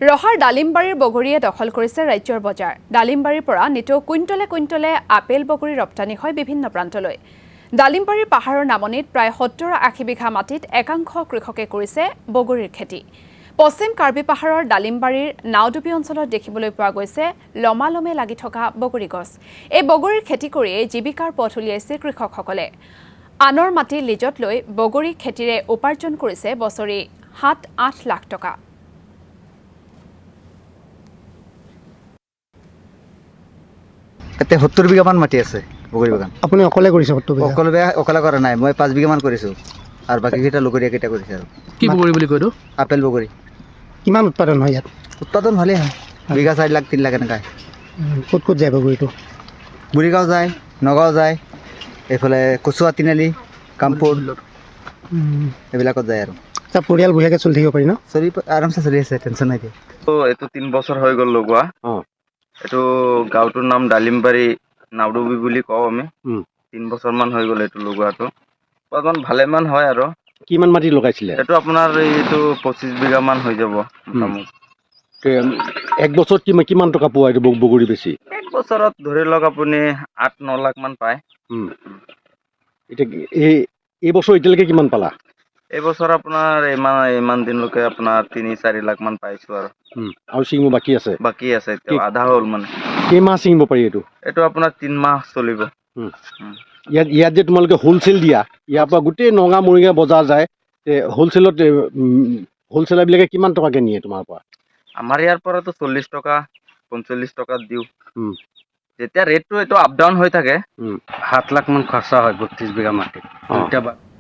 ৰহাৰ ডালিমবাৰীৰ বগৰীয়ে দখল কৰিছে ৰাজ্যৰ বজাৰ। ডালিমবাৰীৰ পৰা নিতৌ কুইণ্টলে কুইণ্টলে আপেল বগৰী ৰপ্তানি হয় বিভিন্ন প্ৰান্তলৈ। ডালিমবাৰীৰ পাহাৰৰ নামনিত প্ৰায় ৭০-৮০ বিঘা মাটিত একাংশ কৃষকে কৰিছে বগৰীৰ খেতি। পশ্চিম কাৰ্বি পাহাৰৰ ডালিমবাৰীৰ নাওডুবি অঞ্চলত দেখিবলৈ পোৱা গৈছে লমালমে লাগি থকা বগৰী গছ। এই বগৰীৰ খেতি কৰিয়েই জীৱিকাৰ পথ উলিয়াইছে কৃষকসকলে। আনৰ মাটি লিজত লৈ বগৰী খেতিৰে উপাৰ্জন কৰিছে বছৰি ৭-৮ লাখ টকা। এতে ৭০ বিঘামান মাটি আছে বগৰী বাগান। আপুনি অকলে কৰিছে ৭০ বিঘা? অকলে কৰা নাই, মই 5 বিঘামান কৰিছোঁ আৰু বাকীকেইটা লগৰীয়া কেইটা কৰিছে। আৰু কি বগৰী বুলি কয় এইটো? আপেল বগৰী। কিমান উৎপাদন হয় ইয়াত? উৎপাদন ভালেই হয়, বিঘা 4 লাখ 3 লাখ এনেকৈ। ক'ত ক'ত যায় বগৰীটো? বুঢ়ীগাঁও যায়, নগাঁও যায়, এইফালে কচুৱা তিনিআলি, কামপুৰ এইবিলাকত যায়। আৰু তাৰ পৰিয়াল বঢ়িয়াকৈ চলি থাকিব পাৰি ন? চলি আৰামছে চলি আছে, টেনশ্যন নাই। এইটো 3 বছৰ হৈ গ'ল লগোৱা। এইটো গাঁওটোৰ নাম ডালিমবাৰী নাওডুবি বুলি কওঁ আমি। 3 বছৰমান হৈ গ'ল এইটো লগোৱাটো। উৎপাদন ভালেমান হয়। আৰু কিমান মাটি লগাইছিলে? এইটো আপোনাৰ এইটো 25 বিঘামান হৈ যাব মোটামুটি। এক বছৰত কিমান টকা পোৱা এইটো বগৰী বেছি? এক বছৰত ধৰি লওক আপুনি 8-9 লাখ মান পায়। এতিয়া এই বছৰ এতিয়ালৈকে কিমান পালা? এই বছৰ আপোনাৰ ইমান দিনলৈকে আপোনাৰ 3-4 লাখ মান পাইছোঁ। আৰু ছিঙিব বাকী আছে? বাকী আছে, এতিয়া আধা হ'ল মানে। কেইমাহ ছিঙিব পাৰি এইটো? এইটো আপোনাৰ 3 মাহ চলিব। ইয়াত যে তোমালোকে হ'লচেল দিয়া, ইয়াৰ পৰা গোটেই নগাঁও মৰিগাঁও বজাৰ যায়, হ'লচেলত হ'লচেলাৰবিলাকে কিমান টকাকৈ নিয়ে তোমাৰ পৰা? আমাৰ ইয়াৰ পৰাতো 40 টকা 45 টকাত দিওঁ। যেতিয়া ৰেটটো এইটো আপ ডাউন হৈ থাকে। 7 লাখ মান খৰচা হয় 32 বিঘা মাটিত।